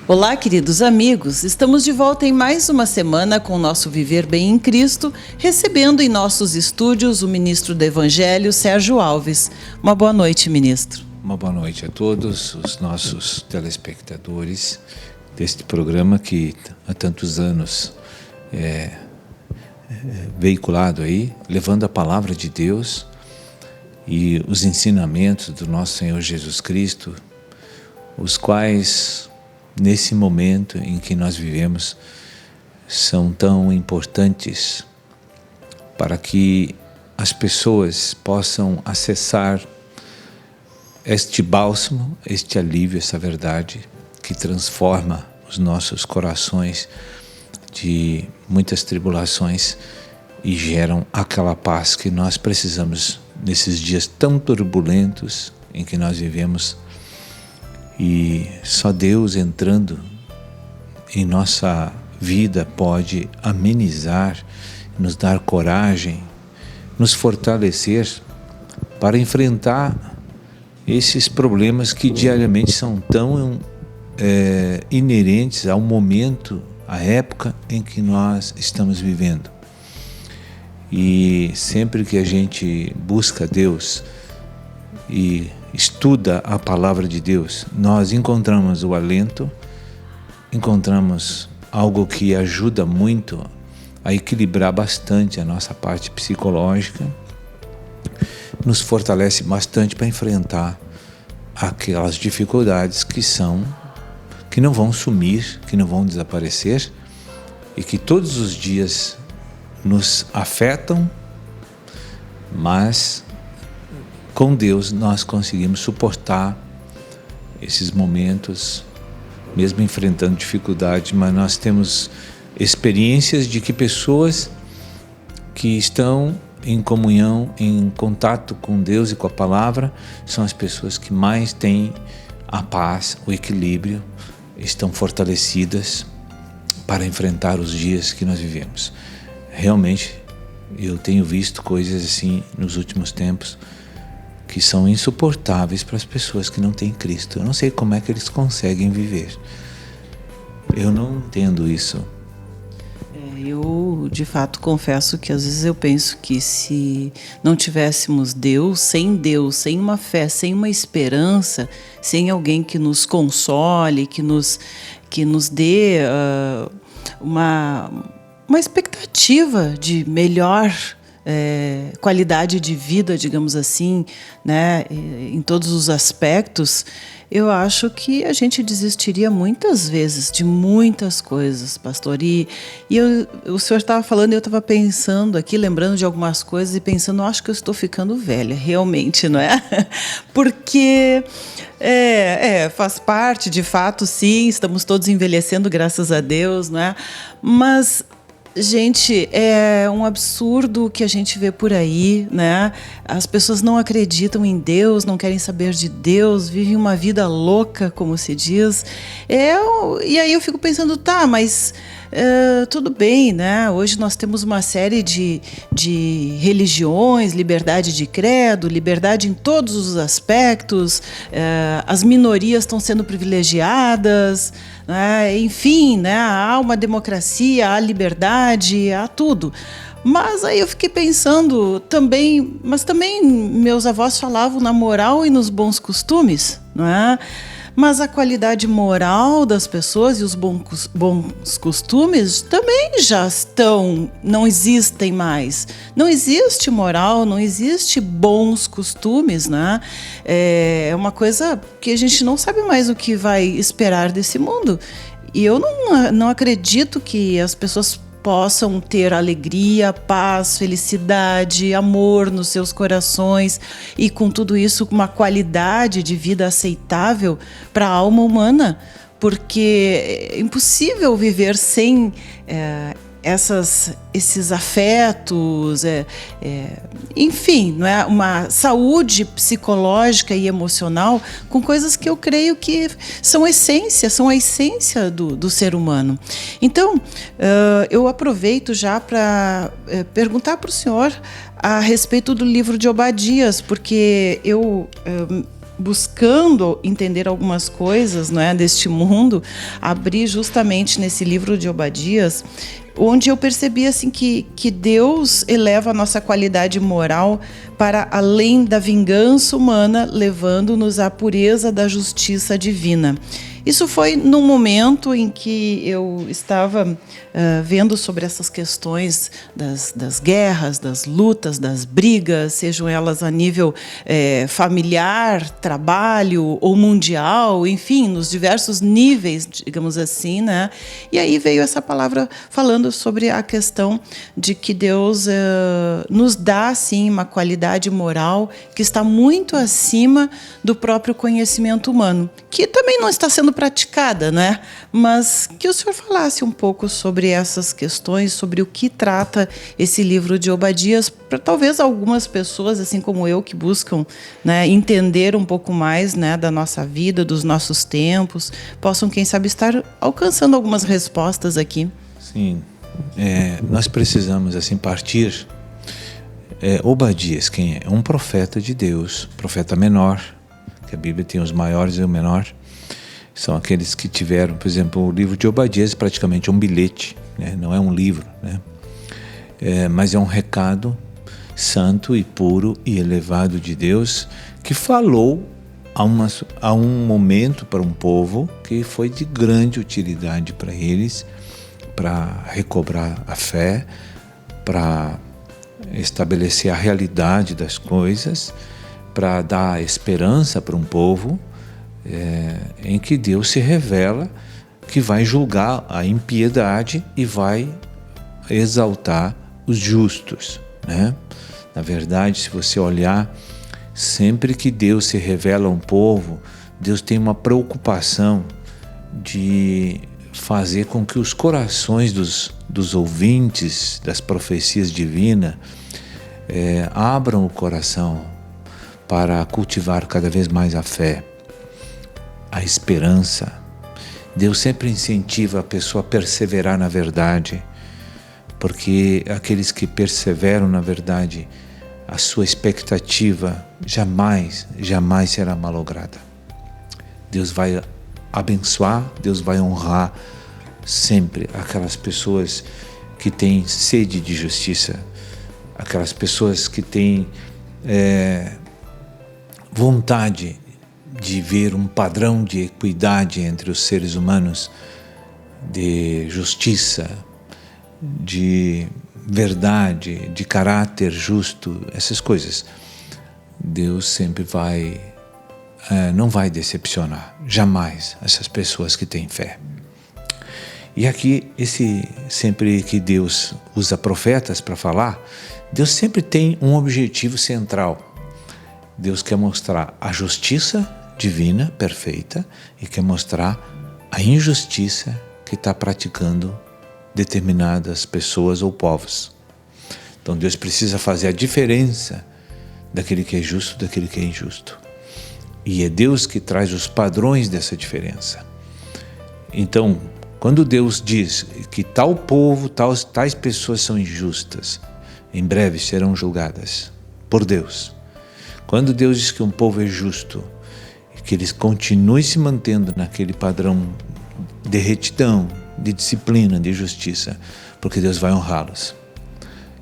Olá, queridos amigos, estamos de volta em mais uma semana com o nosso Viver Bem em Cristo, recebendo em nossos estúdios o ministro do Evangelho, Sérgio Alves. Uma boa noite, ministro. Uma boa noite a todos os nossos telespectadores deste programa que há tantos anos é veiculado aí, levando a palavra de Deus e os ensinamentos do nosso Senhor Jesus Cristo, os quais, nesse momento em que nós vivemos, são tão importantes para que as pessoas possam acessar este bálsamo, este alívio, essa verdade que transforma os nossos corações de muitas tribulações e geram aquela paz que nós precisamos nesses dias tão turbulentos em que nós vivemos. E só Deus entrando em nossa vida pode amenizar, nos dar coragem, nos fortalecer para enfrentar esses problemas que diariamente são tão inerentes ao momento, à época em que nós estamos vivendo. E sempre que a gente busca Deus e estuda a palavra de Deus, nós encontramos o alento, encontramos algo que ajuda muito a equilibrar bastante a nossa parte psicológica, nos fortalece bastante para enfrentar aquelas dificuldades que não vão sumir, que não vão desaparecer e que todos os dias nos afetam, mas com Deus nós conseguimos suportar esses momentos, mesmo enfrentando dificuldades, mas nós temos experiências de que pessoas que estão em comunhão, em contato com Deus e com a palavra, são as pessoas que mais têm a paz, o equilíbrio, estão fortalecidas para enfrentar os dias que nós vivemos. Realmente, eu tenho visto coisas assim nos últimos tempos que são insuportáveis para as pessoas que não têm Cristo. Eu não sei como é que eles conseguem viver. Eu não entendo isso. Eu, de fato, confesso que às vezes eu penso que se não tivéssemos Deus, sem uma fé, sem uma esperança, sem alguém que nos console, que nos dê uma expectativa de melhor qualidade de vida, digamos assim, né, em todos os aspectos, eu acho que a gente desistiria muitas vezes de muitas coisas, pastor. E o senhor estava falando, eu estava pensando aqui, lembrando de algumas coisas e pensando, acho que eu estou ficando velha, realmente, não é? Porque faz parte, de fato, sim, estamos todos envelhecendo, graças a Deus, não é? Mas gente, é um absurdo o que a gente vê por aí, né? As pessoas não acreditam em Deus, não querem saber de Deus, vivem uma vida louca, como se diz. E aí eu fico pensando, tá, mas tudo bem, né? Hoje nós temos uma série de religiões, liberdade de credo, liberdade em todos os aspectos, as minorias estão sendo privilegiadas, enfim, né? Há uma democracia, há liberdade, há tudo. Mas aí eu fiquei pensando também, mas também meus avós falavam na moral e nos bons costumes, não é? Mas a qualidade moral das pessoas e os bons costumes também não existem mais. Não existe moral, não existe bons costumes, né? É uma coisa que a gente não sabe mais o que vai esperar desse mundo. E eu não acredito que as pessoas possam ter alegria, paz, felicidade, amor nos seus corações e com tudo isso uma qualidade de vida aceitável para a alma humana, porque é impossível viver sem esses afetos, enfim, não é? Uma saúde psicológica e emocional com coisas que eu creio que são a essência do ser humano. Então, eu aproveito já para perguntar para o senhor a respeito do livro de Obadias, porque eu buscando entender algumas coisas, não é, deste mundo, abri justamente nesse livro de Obadias, onde eu percebi assim que Deus eleva a nossa qualidade moral para além da vingança humana, levando-nos à pureza da justiça divina. Isso foi num momento em que eu estava vendo sobre essas questões das guerras, das lutas, das brigas, sejam elas a nível familiar, trabalho ou mundial, enfim, nos diversos níveis, digamos assim, né? E aí veio essa palavra falando sobre a questão de que Deus nos dá, sim, uma qualidade moral que está muito acima do próprio conhecimento humano, que também não está sendo praticada, né? Mas que o senhor falasse um pouco sobre essas questões, sobre o que trata esse livro de Obadias, para talvez algumas pessoas, assim como eu, que buscam, né, entender um pouco mais, né, da nossa vida, dos nossos tempos, possam, quem sabe, estar alcançando algumas respostas aqui. Sim, nós precisamos assim partir. Obadias, quem é? Um profeta de Deus, profeta menor, que a Bíblia tem os maiores e o menor. São aqueles que tiveram, por exemplo, o livro de Obadias praticamente é um bilhete, né? Não é um livro, né? Mas é um recado santo e puro e elevado de Deus que falou a um momento para um povo que foi de grande utilidade para eles, para recobrar a fé, para estabelecer a realidade das coisas, para dar esperança para um povo em que Deus se revela, que vai julgar a impiedade e vai exaltar os justos, né? Na verdade, se você olhar, sempre que Deus se revela a um povo, Deus tem uma preocupação de fazer com que os corações dos ouvintes das profecias divinas abram o coração para cultivar cada vez mais a fé, a esperança. Deus sempre incentiva a pessoa a perseverar na verdade, porque aqueles que perseveram na verdade, a sua expectativa jamais será malograda. Deus vai abençoar, Deus vai honrar sempre aquelas pessoas que têm sede de justiça, aquelas pessoas que têm vontade de ver um padrão de equidade entre os seres humanos, de justiça, de verdade, de caráter justo, essas coisas. Deus sempre não vai decepcionar, jamais, essas pessoas que têm fé. E aqui, sempre que Deus usa profetas para falar, Deus sempre tem um objetivo central. Deus quer mostrar a justiça divina, perfeita, e quer mostrar a injustiça que está praticando determinadas pessoas ou povos. Então Deus precisa fazer a diferença daquele que é justo daquele que é injusto. E é Deus que traz os padrões dessa diferença. Então, quando Deus diz que tal povo, tais pessoas são injustas, em breve serão julgadas por Deus. Quando Deus diz que um povo é justo, que eles continuem se mantendo naquele padrão de retidão, de disciplina, de justiça, porque Deus vai honrá-los.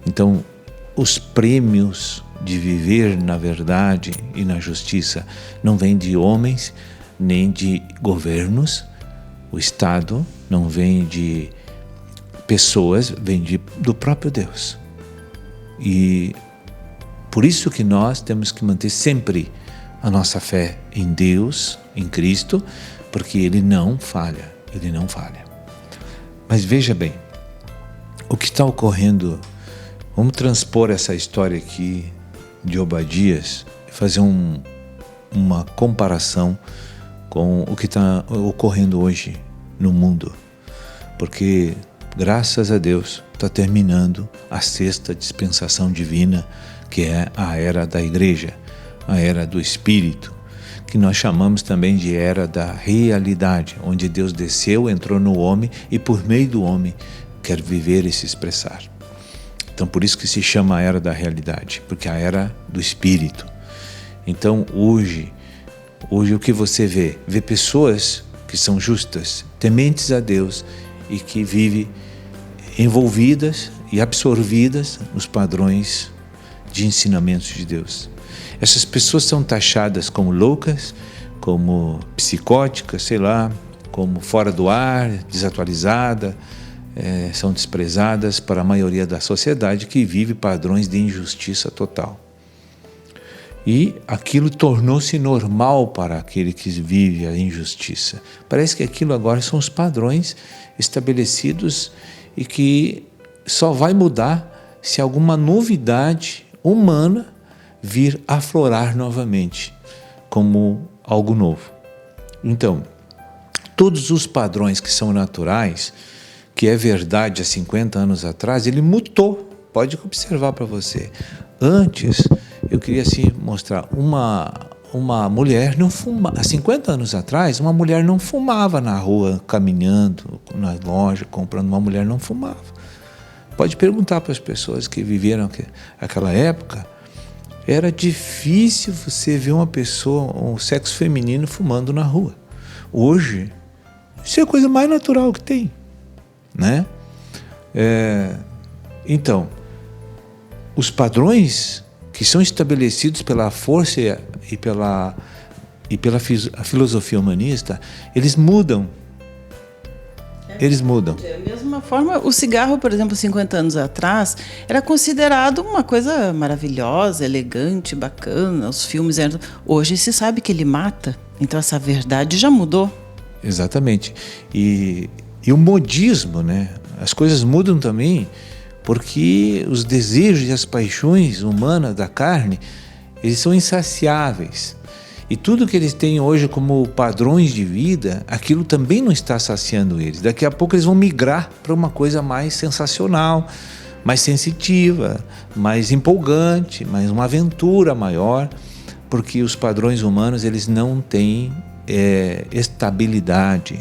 Então, os prêmios de viver na verdade e na justiça não vêm de homens, nem de governos, o Estado não vem de pessoas, vem do próprio Deus. E por isso que nós temos que manter sempre a nossa fé em Deus, em Cristo, porque Ele não falha, Ele não falha. Mas veja bem, o que está ocorrendo, vamos transpor essa história aqui de Obadias e fazer uma comparação com o que está ocorrendo hoje no mundo. Porque, graças a Deus, está terminando a sexta dispensação divina, que é a era da igreja, a era do Espírito, que nós chamamos também de era da realidade, onde Deus desceu, entrou no homem e por meio do homem quer viver e se expressar. Então por isso que se chama a era da realidade, porque é a era do Espírito. Então hoje Hoje o que você vê? Vê pessoas que são justas, tementes a Deus e que vivem envolvidas e absorvidas nos padrões de ensinamentos de Deus. Essas pessoas são taxadas como loucas, como psicóticas, sei lá, como fora do ar, desatualizada, são desprezadas para a maioria da sociedade que vive padrões de injustiça total. E aquilo tornou-se normal para aquele que vive a injustiça. Parece que aquilo agora são os padrões estabelecidos e que só vai mudar se alguma novidade humana vir aflorar novamente como algo novo. Então, todos os padrões que são naturais, que é verdade há 50 anos atrás, ele mutou. Pode observar para você. Antes, eu queria assim mostrar, uma mulher não fumava. Há 50 anos atrás, uma mulher não fumava na rua, caminhando, na loja, comprando. Uma mulher não fumava. Pode perguntar para as pessoas que viveram aquela época. Era difícil você ver uma pessoa, um sexo feminino fumando na rua. Hoje, isso é a coisa mais natural que tem, né? Então, os padrões que são estabelecidos pela força e pela filosofia humanista, eles mudam. Eles mudam. Da mesma forma, o cigarro, por exemplo, 50 anos atrás, era considerado uma coisa maravilhosa, elegante, bacana, os filmes eram... Hoje se sabe que ele mata, então essa verdade já mudou. Exatamente. E o modismo, né? As coisas mudam também porque os desejos e as paixões humanas da carne, eles são insaciáveis. E tudo que eles têm hoje como padrões de vida, aquilo também não está saciando eles. Daqui a pouco eles vão migrar para uma coisa mais sensacional, mais sensitiva, mais empolgante, mais uma aventura maior, porque os padrões humanos eles não têm estabilidade,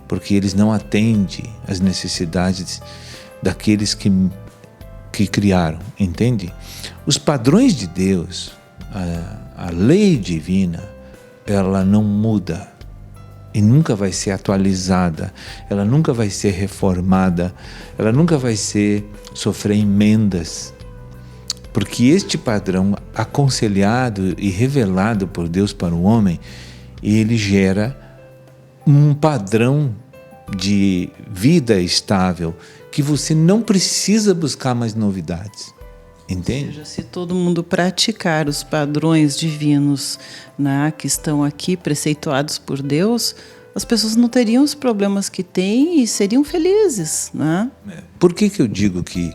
porque eles não atendem às necessidades daqueles que criaram, entende? Os padrões de Deus, a lei divina, ela não muda e nunca vai ser atualizada, ela nunca vai ser reformada, ela nunca vai sofrer emendas, porque este padrão aconselhado e revelado por Deus para o homem, ele gera um padrão de vida estável que você não precisa buscar mais novidades. Entende? Ou seja, se todo mundo praticar os padrões divinos, né, que estão aqui preceituados por Deus, as pessoas não teriam os problemas que têm e seriam felizes, né? Por que eu digo que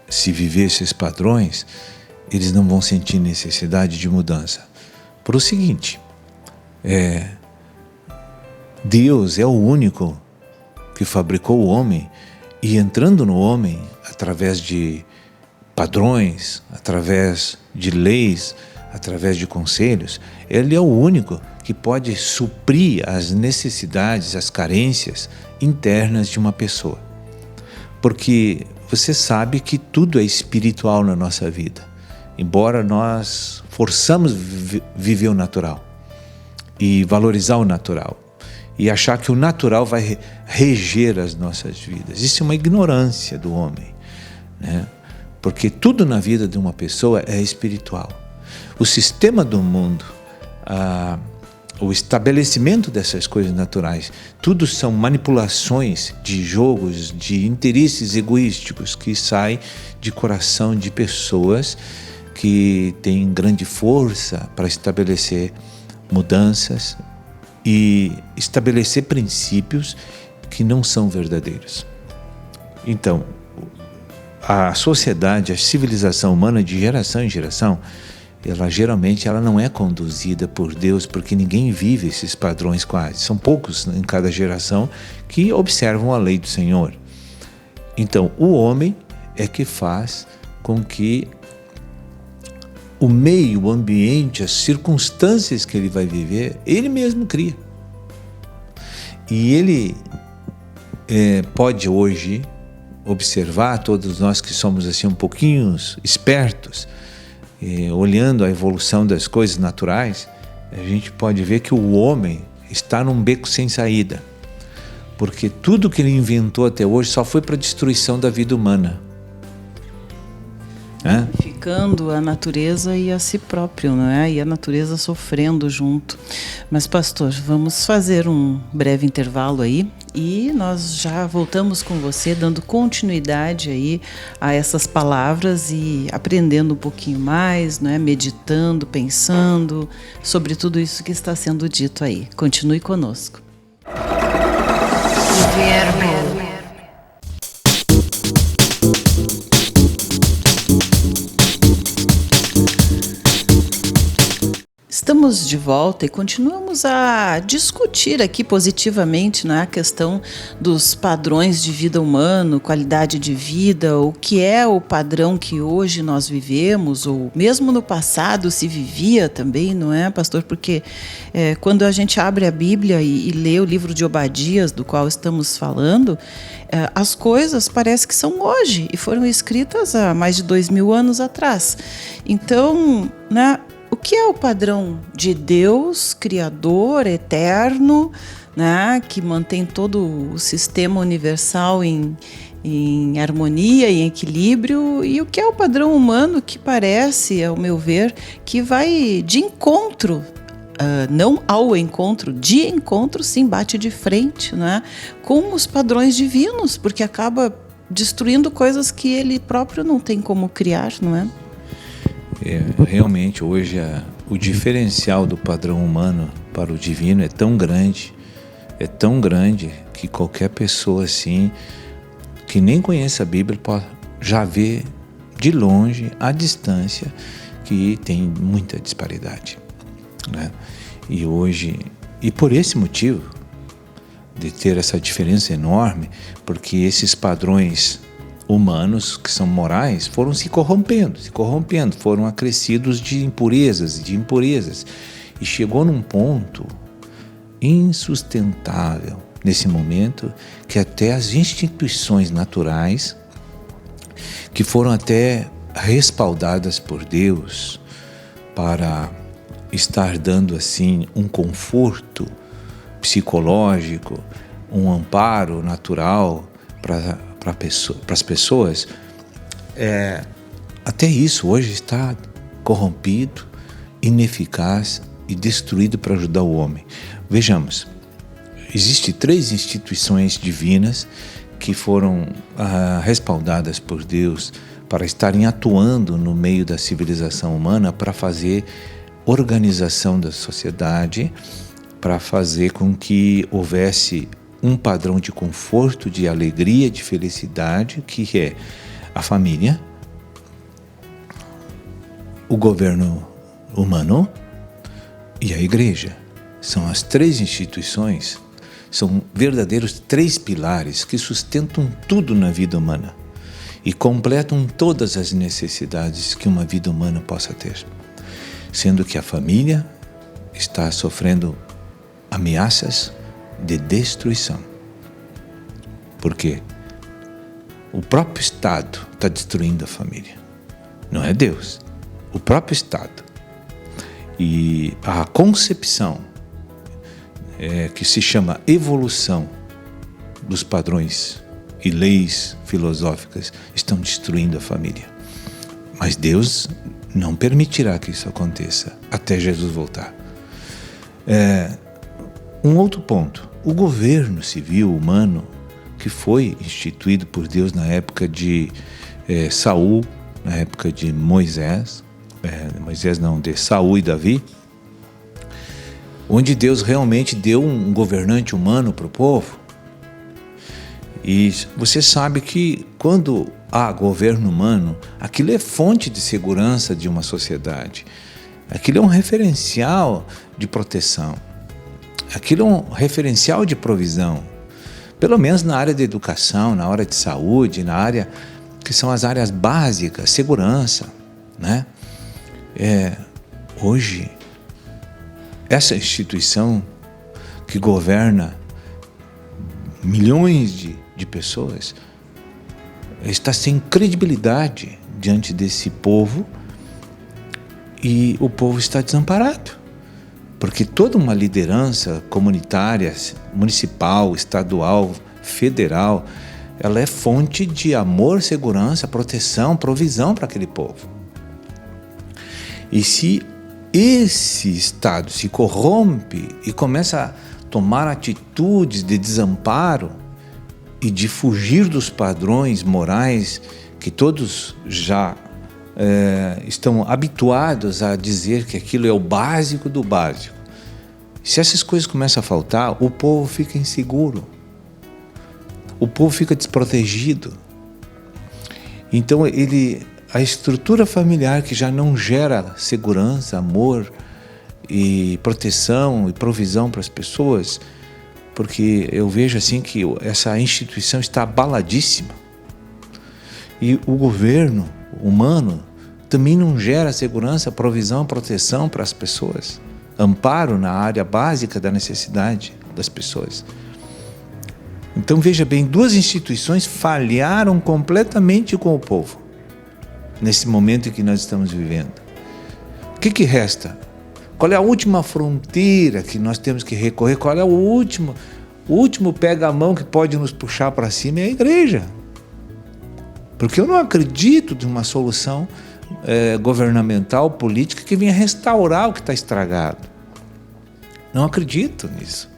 se viver esses padrões, eles não vão sentir necessidade de mudança? Por o seguinte, Deus é o único que fabricou o homem e entrando no homem através de padrões, através de leis, através de conselhos, Ele é o único que pode suprir as necessidades, as carências internas de uma pessoa. Porque você sabe que tudo é espiritual na nossa vida, embora nós forçamos viver o natural e valorizar o natural e achar que o natural vai reger as nossas vidas. Isso é uma ignorância do homem, né? Porque tudo na vida de uma pessoa é espiritual. O sistema do mundo, o estabelecimento dessas coisas naturais, tudo são manipulações de jogos, de interesses egoísticos que saem de coração de pessoas que têm grande força para estabelecer mudanças e estabelecer princípios que não são verdadeiros. Então, a sociedade, a civilização humana de geração em geração, geralmente não é conduzida por Deus, porque ninguém vive esses padrões quase. São poucos em cada geração que observam a lei do Senhor. Então, o homem é que faz com que o meio, o ambiente, as circunstâncias que ele vai viver, ele mesmo cria. E ele pode hoje observar, todos nós que somos assim um pouquinho espertos, olhando a evolução das coisas naturais, a gente pode ver que o homem está num beco sem saída, porque tudo que ele inventou até hoje só foi para a destruição da vida humana. Ficando a natureza e a si próprio, não é? E a natureza sofrendo junto. Mas, pastor, vamos fazer um breve intervalo aí e nós já voltamos com você, dando continuidade aí a essas palavras e aprendendo um pouquinho mais, não é? Meditando, pensando sobre tudo isso que está sendo dito aí. Continue conosco. Estamos de volta e continuamos a discutir aqui positivamente, né, a questão dos padrões de vida humano, qualidade de vida, o que é o padrão que hoje nós vivemos, ou mesmo no passado se vivia também, não é, pastor? Porque quando a gente abre a Bíblia e lê o livro de Obadias, do qual estamos falando, as coisas parece que são hoje e foram escritas há mais de 2000 anos atrás. Então, né, o que é o padrão de Deus, Criador, eterno, né, que mantém todo o sistema universal em harmonia e em equilíbrio, e o que é o padrão humano que parece, ao meu ver, que vai de encontro, não ao encontro, de encontro, sim, bate de frente, né, com os padrões divinos, porque acaba destruindo coisas que ele próprio não tem como criar, não é? Realmente hoje o diferencial do padrão humano para o divino é tão grande que qualquer pessoa assim que nem conhece a Bíblia pode já ver de longe, à distância, que tem muita disparidade, né? E por esse motivo de ter essa diferença enorme, porque esses padrões humanos, que são morais, foram se corrompendo, foram acrescidos de impurezas, e chegou num ponto insustentável nesse momento, que até as instituições naturais, que foram até respaldadas por Deus para estar dando assim um conforto psicológico, um amparo natural para as pessoas, até isso hoje está corrompido, ineficaz e destruído para ajudar o homem. Vejamos, existem 3 instituições divinas que foram respaldadas por Deus para estarem atuando no meio da civilização humana, para fazer organização da sociedade, para fazer com que houvesse um padrão de conforto, de alegria, de felicidade, que é a família, o governo humano e a igreja. São as 3 instituições, são verdadeiros 3 pilares que sustentam tudo na vida humana e completam todas as necessidades que uma vida humana possa ter. Sendo que a família está sofrendo ameaças de destruição. Por quê? O próprio Estado está destruindo a família. Não é Deus. O próprio Estado. E a concepção, que se chama evolução dos padrões e leis filosóficas, estão destruindo a família. Mas Deus não permitirá que isso aconteça até Jesus voltar. Um outro ponto, o governo civil humano, que foi instituído por Deus na época de Saul, na época de de Saul e Davi, onde Deus realmente deu um governante humano para o povo. E você sabe que quando há governo humano, aquilo é fonte de segurança de uma sociedade, aquilo é um referencial de proteção. Aquilo é um referencial de provisão, pelo menos na área da educação, na área de saúde, na área que são as áreas básicas, segurança, né? Hoje, essa instituição que governa milhões de pessoas está sem credibilidade diante desse povo e o povo está desamparado. Porque toda uma liderança comunitária, municipal, estadual, federal, ela é fonte de amor, segurança, proteção, provisão para aquele povo. E se esse Estado se corrompe e começa a tomar atitudes de desamparo e de fugir dos padrões morais que todos já estão habituados a dizer que aquilo é o básico do básico. Se essas coisas começam a faltar, o povo fica inseguro. O povo fica desprotegido. Então a estrutura familiar que já não gera segurança, amor e proteção e provisão para as pessoas, porque eu vejo assim que essa instituição está abaladíssima. E o governo humano também não gera segurança, provisão, proteção para as pessoas, amparo na área básica da necessidade das pessoas. Então veja bem, duas instituições falharam completamente com o povo nesse momento em que nós estamos vivendo. O que resta? Qual é a última fronteira que nós temos que recorrer? Qual é o último pega-mão que pode nos puxar para cima? É a igreja. Porque eu não acredito de uma solução governamental, política, que venha restaurar o que está estragado. Não acredito nisso.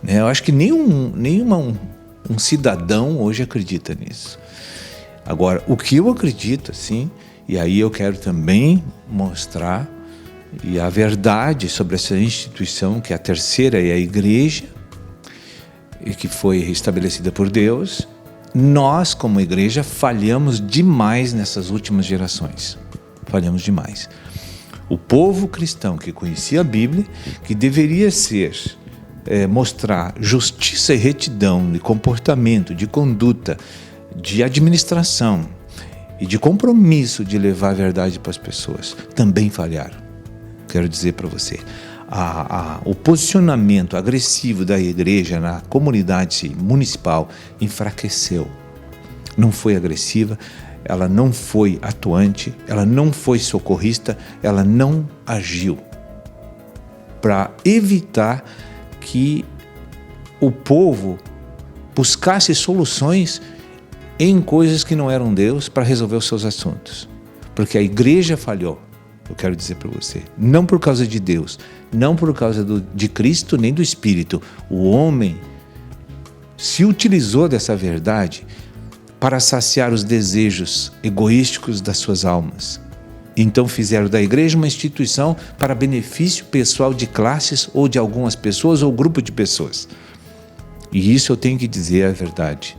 Eu acho que nenhum cidadão hoje acredita nisso. Agora, o que eu acredito, assim, e aí eu quero também mostrar e a verdade sobre essa instituição, que a terceira é a igreja, e que foi estabelecida por Deus. Nós, como igreja, falhamos demais nessas últimas gerações. Falhamos demais. O povo cristão que conhecia a Bíblia, que deveria mostrar justiça e retidão de comportamento, de conduta, de administração e de compromisso de levar a verdade para as pessoas, também falharam. Quero dizer para você, o posicionamento agressivo da igreja na comunidade municipal enfraqueceu. Não foi agressiva, ela não foi atuante, ela não foi socorrista, ela não agiu para evitar que o povo buscasse soluções em coisas que não eram Deus para resolver os seus assuntos. Porque a igreja falhou, eu quero dizer para você, não por causa de Deus, não por causa de Cristo nem do Espírito. O homem se utilizou dessa verdade para saciar os desejos egoísticos das suas almas. Então fizeram da igreja uma instituição para benefício pessoal de classes ou de algumas pessoas ou grupo de pessoas. E isso eu tenho que dizer a verdade.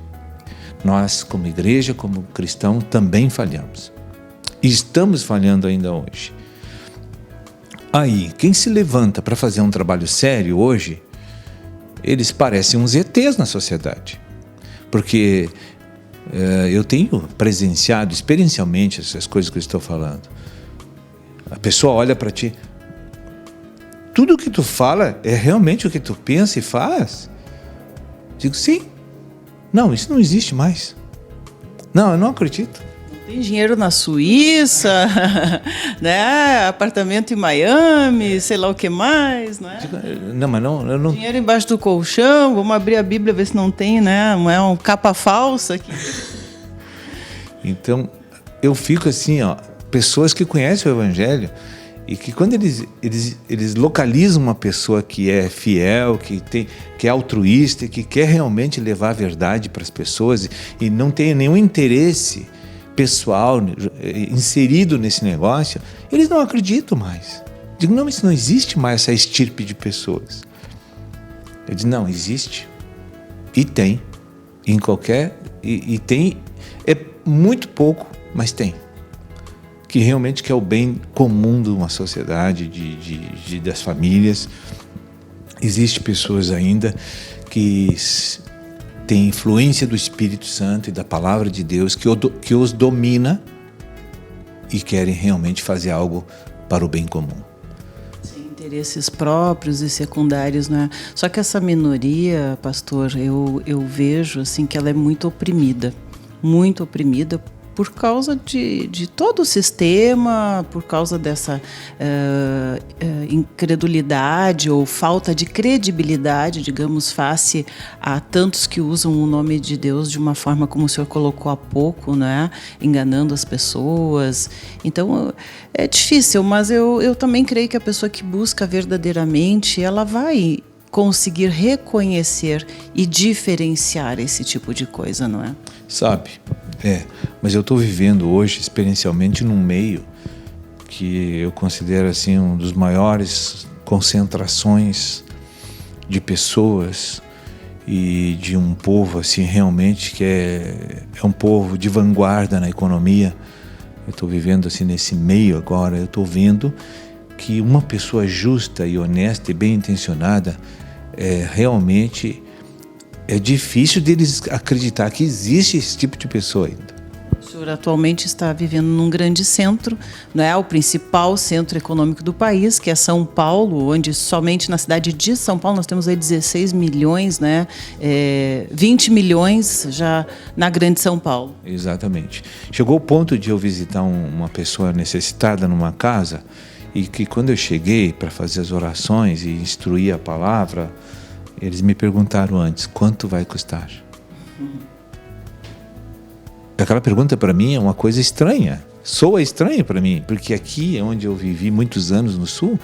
Nós, como igreja, como cristão, também falhamos. E estamos falhando ainda hoje. Aí, quem se levanta para fazer um trabalho sério hoje, eles parecem uns ETs na sociedade. Porque eu tenho presenciado experiencialmente essas coisas que eu estou falando. A pessoa olha para ti, tudo o que tu fala é realmente o que tu pensa e faz? Digo, sim. Não, isso não existe mais. Não, eu não acredito. Tem dinheiro na Suíça, né? Apartamento em Miami, sei lá o que mais, né? Não, mas não, eu não... Dinheiro embaixo do colchão, vamos abrir a Bíblia, ver se não tem, né? Não é uma capa falsa aqui. Então, eu fico assim, pessoas que conhecem o Evangelho e que quando eles localizam uma pessoa que é fiel, que é altruísta, que quer realmente levar a verdade para as pessoas e não tem nenhum interesse pessoal inserido nesse negócio, eles não acreditam mais. Digo, não, isso não existe mais, essa estirpe de pessoas. Eu digo, não, existe. E tem. Em qualquer... E tem... É muito pouco, mas tem. Que realmente quer o bem comum de uma sociedade, das famílias. Existem pessoas ainda que têm influência do Espírito Santo e da Palavra de Deus que os domina e querem realmente fazer algo para o bem comum. Sem interesses próprios e secundários, né? Só que essa minoria, pastor, eu vejo assim que ela é muito oprimida por causa de todo o sistema, por causa dessa incredulidade ou falta de credibilidade, digamos, face a tantos que usam o nome de Deus de uma forma como o senhor colocou há pouco, né? Enganando as pessoas. Então, é difícil, mas eu também creio que a pessoa que busca verdadeiramente, ela vai conseguir reconhecer e diferenciar esse tipo de coisa, não é? Sabe, mas eu estou vivendo hoje, experiencialmente, num meio que eu considero assim um dos maiores concentrações de pessoas e de um povo assim realmente que é um povo de vanguarda na economia. Eu estou vivendo assim nesse meio agora, eu estou vendo que uma pessoa justa e honesta e bem intencionada realmente é difícil deles acreditar que existe esse tipo de pessoa ainda. O senhor atualmente está vivendo num grande centro, não é? O principal centro econômico do país, que é São Paulo, onde somente na cidade de São Paulo nós temos aí 16 milhões, né? 20 milhões já na grande São Paulo. Exatamente. Chegou o ponto de eu visitar uma pessoa necessitada numa casa e que quando eu cheguei para fazer as orações e instruir a palavra, eles me perguntaram antes, quanto vai custar? Aquela pergunta para mim é uma coisa estranha, soa estranha para mim, porque aqui onde eu vivi muitos anos no Sul,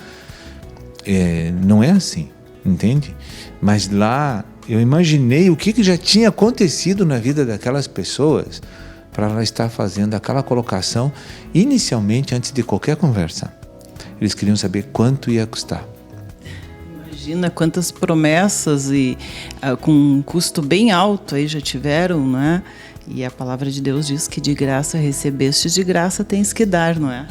não é assim, entende? Mas lá eu imaginei o que já tinha acontecido na vida daquelas pessoas para ela estar fazendo aquela colocação inicialmente antes de qualquer conversa. Eles queriam saber quanto ia custar. Imagina quantas promessas e com um custo bem alto aí já tiveram, não é? E a palavra de Deus diz que de graça recebestes, de graça tens que dar, não é?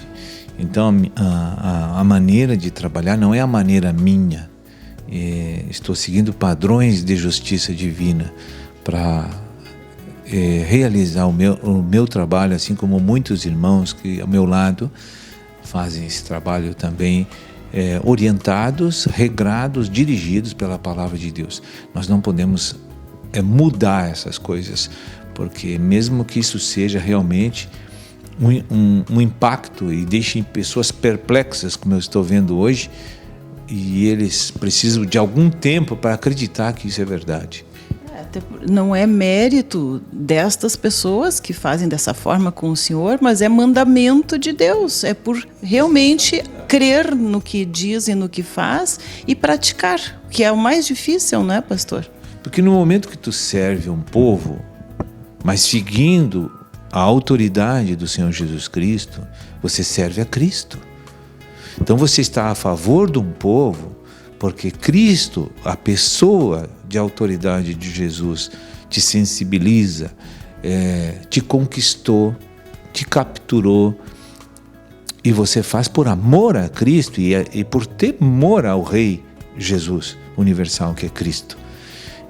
Então a maneira de trabalhar não é a maneira minha. Estou seguindo padrões de justiça divina para realizar o meu trabalho, assim como muitos irmãos que ao meu lado fazem esse trabalho também, orientados, regrados, dirigidos pela palavra de Deus. Nós não podemos mudar essas coisas, porque mesmo que isso seja realmente um impacto e deixe pessoas perplexas, como eu estou vendo hoje, e eles precisam de algum tempo para acreditar que isso é verdade. Não é mérito destas pessoas que fazem dessa forma com o Senhor, mas é mandamento de Deus. É por realmente crer no que diz e no que faz e praticar, que é o mais difícil, não é, pastor? Porque no momento que tu serve um povo, mas seguindo a autoridade do Senhor Jesus Cristo, você serve a Cristo. Então você está a favor de um povo, porque Cristo, a pessoa de autoridade de Jesus, te sensibiliza, te conquistou, te capturou, e você faz por amor a Cristo e por temor ao Rei Jesus universal, que é Cristo.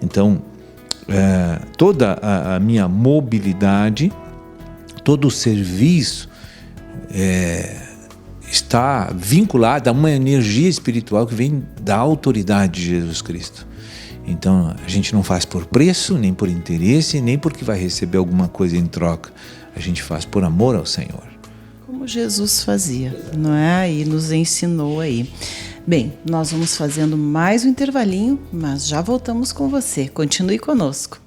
Então, toda a minha mobilidade, todo o serviço está vinculado a uma energia espiritual que vem da autoridade de Jesus Cristo. Então, a gente não faz por preço, nem por interesse, nem porque vai receber alguma coisa em troca. A gente faz por amor ao Senhor. Como Jesus fazia, não é? E nos ensinou aí. Bem, nós vamos fazendo mais um intervalinho, mas já voltamos com você. Continue conosco.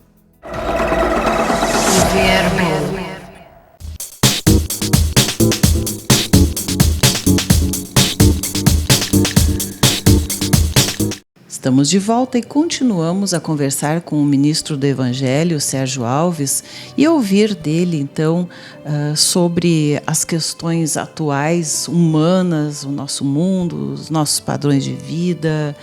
Estamos de volta e continuamos a conversar com o ministro do Evangelho, Sérgio Alves, e ouvir dele, então, sobre as questões atuais, humanas, o nosso mundo, os nossos padrões de vida,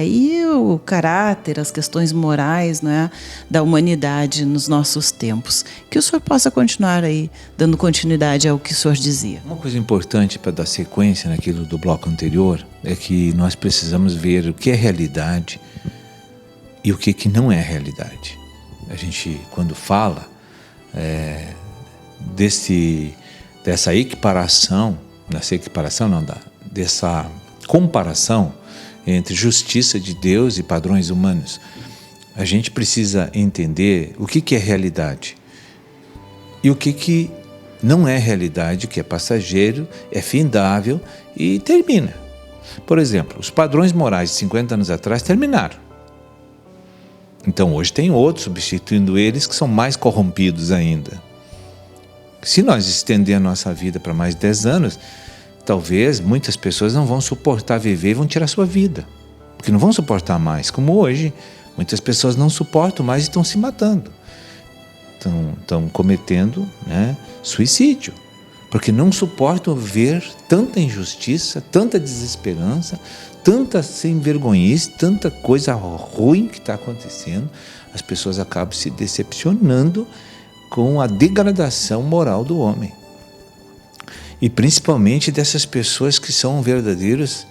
e o caráter, as questões morais, né, da humanidade nos nossos tempos. Que o senhor possa continuar aí, dando continuidade ao que o senhor dizia. Uma coisa importante para dar sequência naquilo do bloco anterior é que nós precisamos ver o que é realidade e o que não é realidade. A gente, quando fala dessa equiparação, dessa comparação entre justiça de Deus e padrões humanos, a gente precisa entender o que é realidade e o que Não é realidade que é passageiro, é findável e termina. Por exemplo, os padrões morais de 50 anos atrás terminaram. Então hoje tem outros substituindo eles que são mais corrompidos ainda. Se nós estender a nossa vida para mais 10 anos, talvez muitas pessoas não vão suportar viver e vão tirar sua vida. Porque não vão suportar mais, como hoje. Muitas pessoas não suportam mais e estão se matando. Estão cometendo, né, suicídio. Porque não suportam ver tanta injustiça, tanta desesperança, tanta sem-vergonhice, tanta coisa ruim que está acontecendo. As pessoas acabam se decepcionando com a degradação moral do homem. E principalmente dessas pessoas que são verdadeiros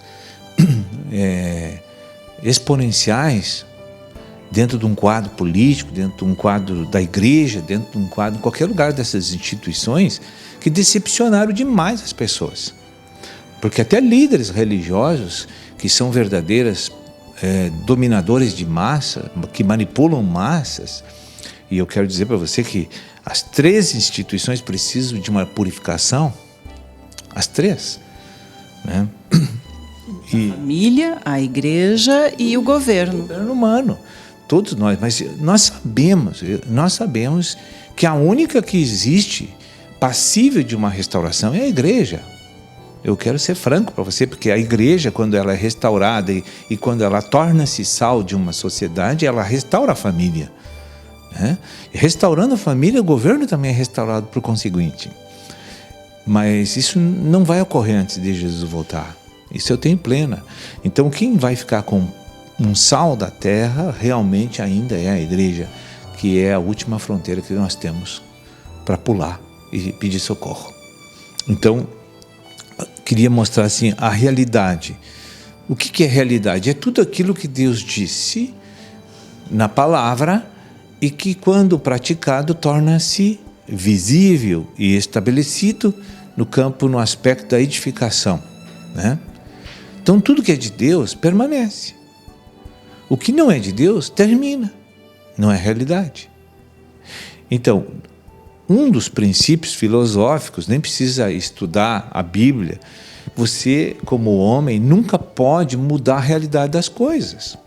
exponenciais dentro de um quadro político, dentro de um quadro da igreja, dentro de um quadro, em qualquer lugar dessas instituições, que decepcionaram demais as pessoas. Porque até líderes religiosos, que são verdadeiras dominadores de massa, que manipulam massas, e eu quero dizer para você que as 3 instituições precisam de uma purificação, as 3, né? A família, a igreja e o governo. O governo humano, todos nós, mas nós sabemos que a única que existe passível de uma restauração é a igreja. Eu quero ser franco para você, porque a igreja, quando ela é restaurada e quando ela torna-se sal de uma sociedade, ela restaura a família, né? E restaurando a família, o governo também é restaurado por conseguinte. Mas isso não vai ocorrer antes de Jesus voltar. Isso eu tenho plena. Então quem vai ficar com um sal da terra realmente ainda é a igreja, que é a última fronteira que nós temos para pular e pedir socorro. Então, queria mostrar assim a realidade. O que é realidade? É tudo aquilo que Deus disse na palavra e que, quando praticado, torna-se visível e estabelecido no campo, no aspecto da edificação, né? Então, tudo que é de Deus permanece. O que não é de Deus termina, não é realidade. Então, um dos princípios filosóficos, nem precisa estudar a Bíblia, você, como homem, nunca pode mudar a realidade das coisas.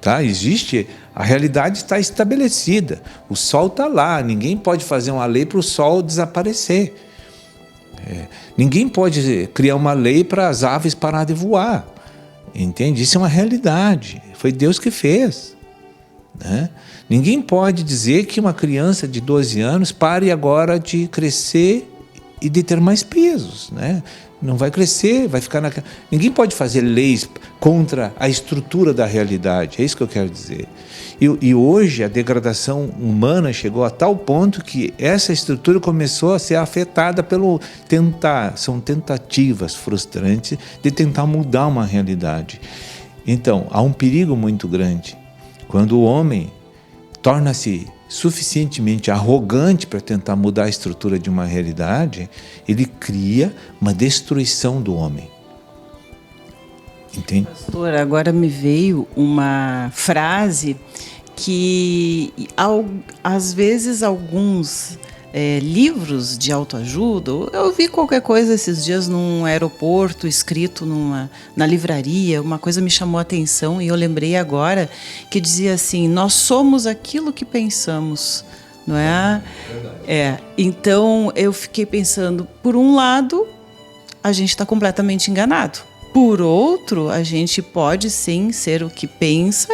Tá? Existe, a realidade está estabelecida, o sol está lá, ninguém pode fazer uma lei para o sol desaparecer. Ninguém pode criar uma lei para as aves parar de voar, entende? Isso é uma realidade, foi Deus que fez, né? Ninguém pode dizer que uma criança de 12 anos pare agora de crescer e de ter mais pesos, né? Não vai crescer, vai ficar naquela... Ninguém pode fazer leis contra a estrutura da realidade, é isso que eu quero dizer. E hoje a degradação humana chegou a tal ponto que essa estrutura começou a ser afetada pelo tentar, são tentativas frustrantes de tentar mudar uma realidade. Então, há um perigo muito grande quando o homem torna-se suficientemente arrogante para tentar mudar a estrutura de uma realidade, ele cria uma destruição do homem. Entende? Pastor, agora me veio uma frase que, às vezes, alguns livros de autoajuda, eu vi qualquer coisa esses dias num aeroporto, escrito na livraria, uma coisa me chamou a atenção e eu lembrei agora, que dizia assim: nós somos aquilo que pensamos, não é? Então eu fiquei pensando, por um lado, a gente está completamente enganado. Por outro, a gente pode sim ser o que pensa,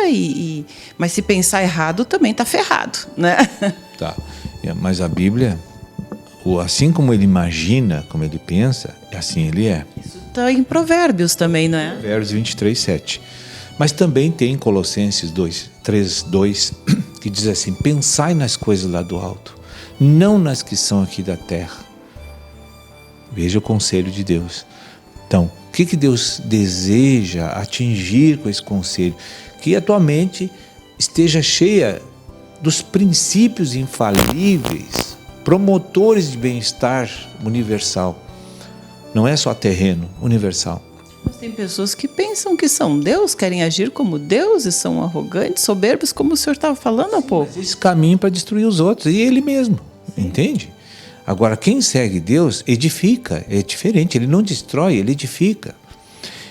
mas se pensar errado também está ferrado, né? Tá. Mas a Bíblia, assim como ele imagina, como ele pensa, assim ele é. Isso está em Provérbios também, não é? Provérbios 23:7. Mas também tem em Colossenses 3:2, que diz assim: pensai nas coisas lá do alto, não nas que são aqui da terra. Veja o conselho de Deus. Então, o que Deus deseja atingir com esse conselho? Que a tua mente esteja cheia dos princípios infalíveis, promotores de bem-estar universal. Não é só terreno, universal. Mas tem pessoas que pensam que são Deus, querem agir como Deus e são arrogantes, soberbos, como o senhor estava falando há pouco. Mas esse caminho para destruir os outros, e ele mesmo, entende? Agora, quem segue Deus edifica, é diferente, ele não destrói, ele edifica.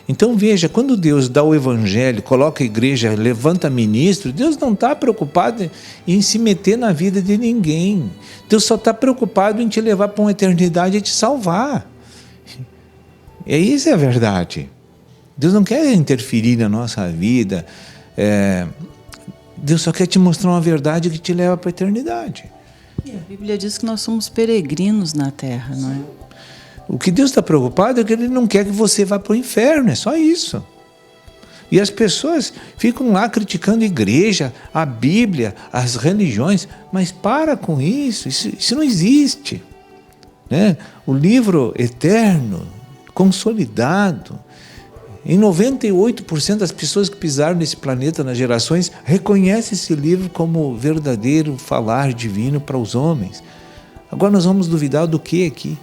Então veja, quando Deus dá o evangelho, coloca a igreja, levanta ministro, Deus não está preocupado em se meter na vida de ninguém. Deus só está preocupado em te levar para uma eternidade e te salvar. Isso é a verdade. Deus não quer interferir na nossa vida. Deus só quer te mostrar uma verdade que te leva para a eternidade. E a Bíblia diz que nós somos peregrinos na terra, não é? O que Deus está preocupado é que Ele não quer que você vá para o inferno, é só isso. E as pessoas ficam lá criticando a igreja, a Bíblia, as religiões, mas para com isso, isso não existe. Né? O livro eterno, consolidado, em 98% das pessoas que pisaram nesse planeta nas gerações reconhecem esse livro como verdadeiro falar divino para os homens. Agora nós vamos duvidar do que aqui?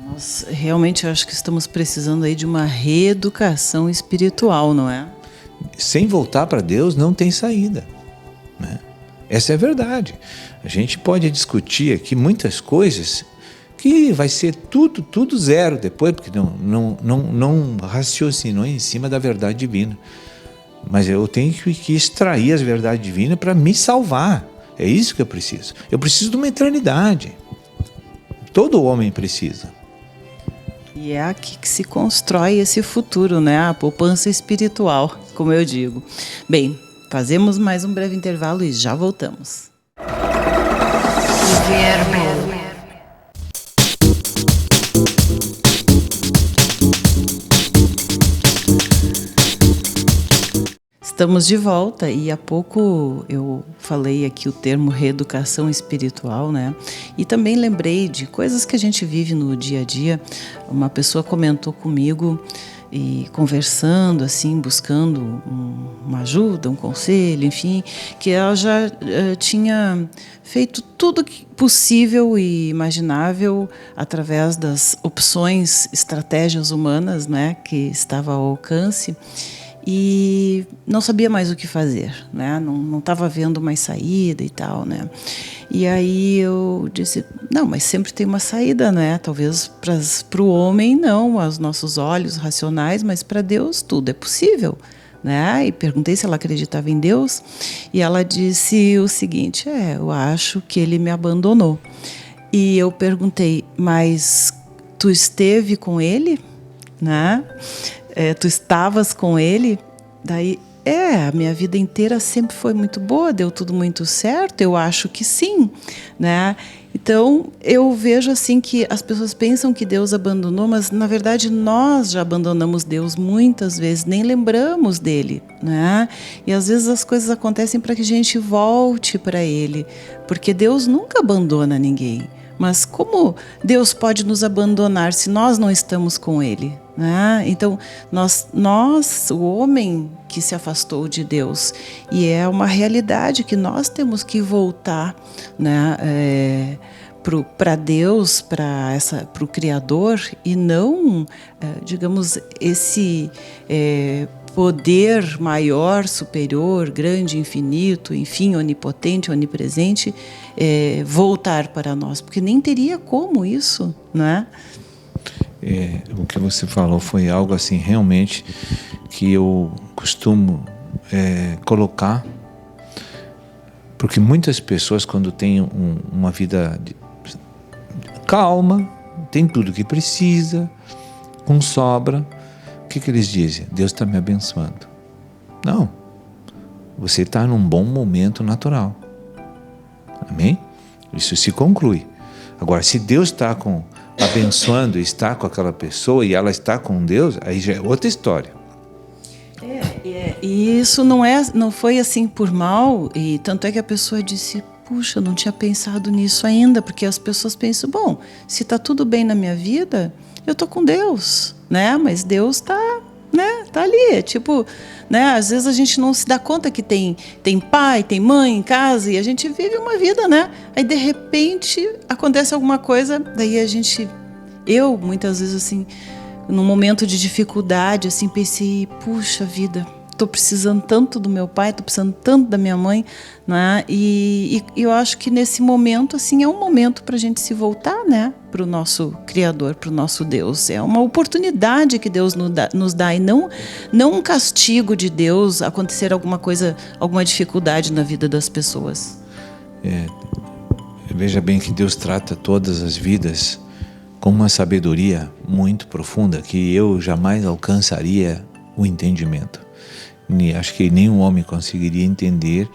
Nós realmente acho que estamos precisando aí de uma reeducação espiritual, não é? Sem voltar para Deus não tem saída, né? Essa é a verdade. A gente pode discutir aqui muitas coisas que vai ser tudo zero depois, porque não raciocinou em cima da verdade divina. Mas eu tenho que extrair as verdades divinas para me salvar. É isso que eu preciso. Eu preciso de uma eternidade. Todo homem precisa. E é aqui que se constrói esse futuro, né? A poupança espiritual, como eu digo. Bem, fazemos mais um breve intervalo e já voltamos. Estamos de volta e há pouco eu falei aqui o termo reeducação espiritual, né? E também lembrei de coisas que a gente vive no dia a dia. Uma pessoa comentou comigo e conversando, assim, buscando uma ajuda, um conselho, enfim, que ela já tinha feito tudo possível e imaginável através das opções, estratégias humanas, né, que estava ao alcance. E não sabia mais o que fazer, né? Não estava vendo mais saída e tal, né? E aí eu disse, não, mas sempre tem uma saída, né? Talvez para o homem não, aos nossos olhos racionais, mas para Deus tudo é possível, né? E perguntei se ela acreditava em Deus e ela disse o seguinte, eu acho que ele me abandonou. E eu perguntei, mas tu esteve com ele, né? Tu estavas com ele? Daí, a minha vida inteira sempre foi muito boa, deu tudo muito certo, eu acho que sim, né? Então, eu vejo assim que as pessoas pensam que Deus abandonou, mas na verdade nós já abandonamos Deus muitas vezes, nem lembramos dele, né? E às vezes as coisas acontecem para que a gente volte para ele, porque Deus nunca abandona ninguém. Mas como Deus pode nos abandonar se nós não estamos com Ele? Né? Então, nós, o homem que se afastou de Deus, e é uma realidade que nós temos que voltar, né? Para Deus, para o Criador, e não, digamos, esse poder maior, superior, grande, infinito, enfim, onipotente, onipresente, voltar para nós, porque nem teria como isso, não é? O que você falou foi algo assim realmente que eu costumo colocar, porque muitas pessoas quando têm uma vida calma, tem tudo que precisa, com sobra, o que eles dizem? Deus está me abençoando. Não, você está num bom momento natural. Amém? Isso se conclui. Agora, se Deus está abençoando, está com aquela pessoa e ela está com Deus, aí já é outra história. E isso não foi assim por mal, e tanto é que a pessoa disse, puxa, eu não tinha pensado nisso ainda, porque as pessoas pensam, bom, se está tudo bem na minha vida, eu estou com Deus, né? Mas Deus está, né? Tá ali, tipo, né? Às vezes a gente não se dá conta que tem pai, tem mãe em casa e a gente vive uma vida, né? Aí de repente acontece alguma coisa, daí eu muitas vezes assim, num momento de dificuldade, assim, pensei, puxa vida, estou precisando tanto do meu pai, estou precisando tanto da minha mãe, né? E eu acho que nesse momento, assim, é um momento para a gente se voltar, né, para o nosso Criador, para o nosso Deus. É uma oportunidade que Deus nos dá e não um castigo de Deus acontecer alguma coisa, alguma dificuldade na vida das pessoas. Veja bem que Deus trata todas as vidas com uma sabedoria muito profunda que eu jamais alcançaria o entendimento. Acho que nenhum homem conseguiria entender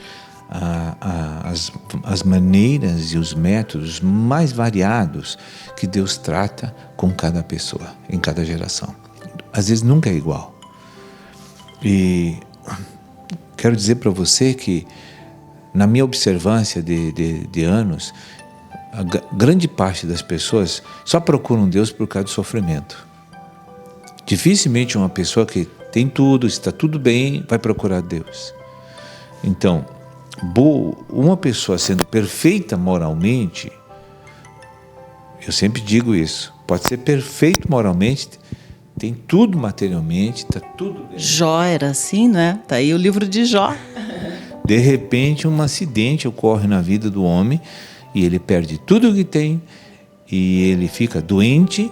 as maneiras e os métodos mais variados que Deus trata com cada pessoa, em cada geração. Às vezes nunca é igual. E quero dizer para você que, na minha observância de anos, a grande parte das pessoas só procuram Deus por causa do sofrimento. Dificilmente uma pessoa que tem tudo, está tudo bem, vai procurar Deus. Então, uma pessoa sendo perfeita moralmente, eu sempre digo isso, pode ser perfeito moralmente, tem tudo materialmente, está tudo bem. Jó era assim, né? Tá aí o livro de Jó. De repente, um acidente ocorre na vida do homem e ele perde tudo o que tem e ele fica doente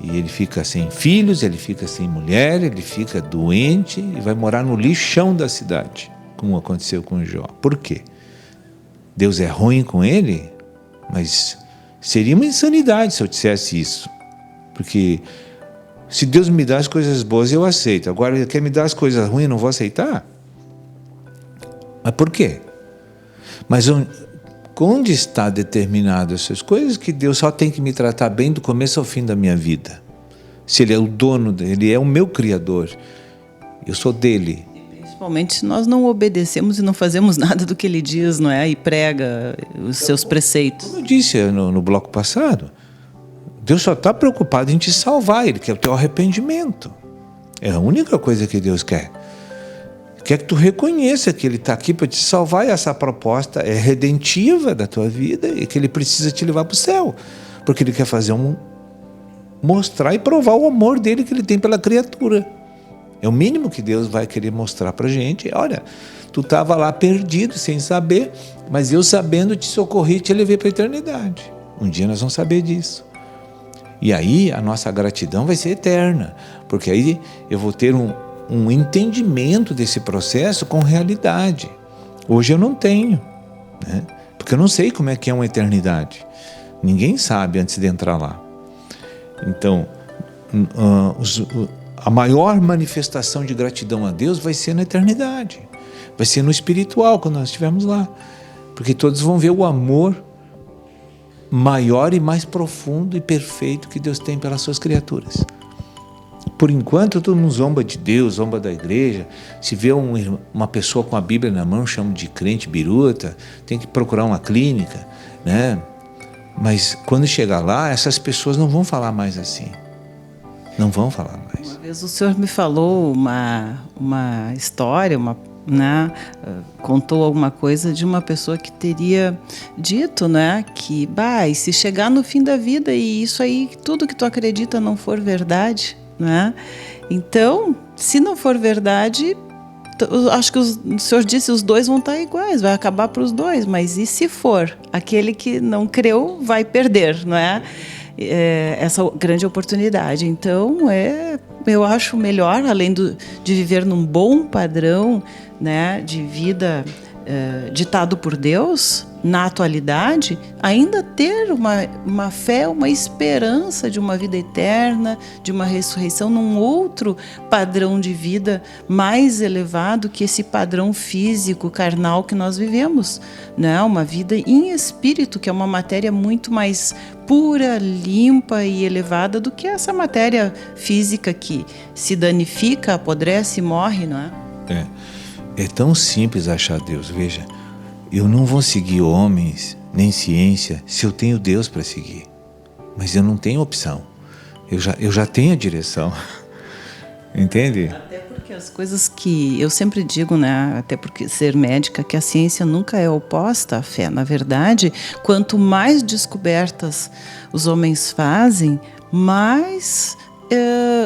e ele fica sem filhos, ele fica sem mulher, ele fica doente e vai morar no lixão da cidade, como aconteceu com Jó. Por quê? Deus é ruim com ele? Mas seria uma insanidade se eu dissesse isso. Porque se Deus me dá as coisas boas, eu aceito. Agora, ele quer me dar as coisas ruins, eu não vou aceitar? Mas por quê? Mas onde está determinado essas coisas que Deus só tem que me tratar bem do começo ao fim da minha vida? Se Ele é o dono, Ele é o meu Criador, eu sou dele. Principalmente se nós não obedecemos e não fazemos nada do que Ele diz, não é? E prega os seus preceitos. Como eu disse no bloco passado, Deus só está preocupado em te salvar, Ele quer o teu arrependimento. É a única coisa que Deus quer. Quer que tu reconheça que Ele está aqui para te salvar e essa proposta é redentiva da tua vida e que Ele precisa te levar para o céu. Porque Ele quer fazer mostrar e provar o amor dele que Ele tem pela criatura. É o mínimo que Deus vai querer mostrar para a gente. Olha, tu estava lá perdido, sem saber, mas eu sabendo te socorri e te levei para a eternidade. Um dia nós vamos saber disso. E aí a nossa gratidão vai ser eterna, porque aí eu vou ter um entendimento desse processo com realidade. Hoje eu não tenho, né? Porque eu não sei como é que é uma eternidade. Ninguém sabe antes de entrar lá. Então, a maior manifestação de gratidão a Deus vai ser na eternidade. Vai ser no espiritual, quando nós estivermos lá. Porque todos vão ver o amor maior e mais profundo e perfeito que Deus tem pelas suas criaturas. Por enquanto, todo mundo zomba de Deus, zomba da igreja. Se vê uma pessoa com a Bíblia na mão, chama de crente biruta, tem que procurar uma clínica, né? Mas quando chegar lá, essas pessoas não vão falar mais assim. Não vão falar mais. Uma vez o senhor me falou uma história, né, contou alguma coisa de uma pessoa que teria dito, né, que e se chegar no fim da vida e isso aí, tudo que tu acredita não for verdade, né? Então, se não for verdade, acho que o senhor disse, os dois vão estar iguais, vai acabar para os dois, mas e se for? Aquele que não creu vai perder, não é? Essa grande oportunidade. Então, eu acho melhor, além de viver num bom padrão, né, de vida ditado por Deus, na atualidade, ainda ter uma fé, uma esperança de uma vida eterna, de uma ressurreição num outro padrão de vida mais elevado que esse padrão físico, carnal que nós vivemos, né? Uma vida em espírito, que é uma matéria muito mais pura, limpa e elevada do que essa matéria física que se danifica, apodrece e morre, não é? É tão simples achar Deus. Veja, eu não vou seguir homens, nem ciência, se eu tenho Deus para seguir. Mas eu não tenho opção. Eu já tenho a direção. Entende? Até porque as coisas que eu sempre digo, né? Até porque ser médica, que a ciência nunca é oposta à fé. Na verdade, quanto mais descobertas os homens fazem, mais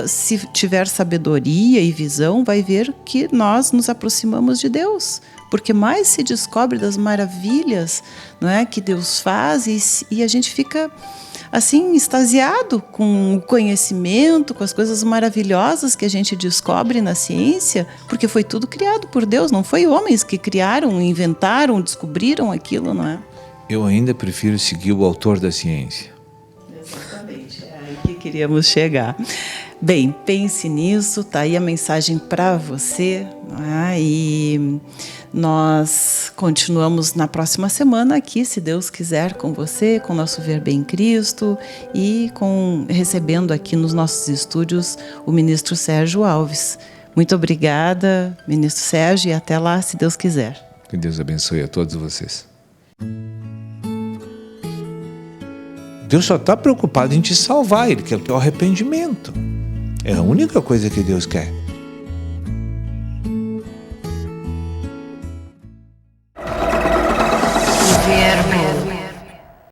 se tiver sabedoria e visão, vai ver que nós nos aproximamos de Deus. Porque mais se descobre das maravilhas, não é, que Deus faz, e a gente fica assim extasiado com o conhecimento, com as coisas maravilhosas que a gente descobre na ciência, porque foi tudo criado por Deus, não foi homens que criaram, inventaram, descobriram aquilo, não é? Eu ainda prefiro seguir o autor da ciência. Exatamente, é aí que queríamos chegar. Bem, pense nisso, tá aí a mensagem para você, não é? E nós continuamos na próxima semana aqui, se Deus quiser, com você, com o nosso Verbo em Cristo e recebendo aqui nos nossos estúdios o ministro Sérgio Alves. Muito obrigada, ministro Sérgio, e até lá, se Deus quiser. Que Deus abençoe a todos vocês. Deus só está preocupado em te salvar, Ele quer o teu arrependimento. É a única coisa que Deus quer.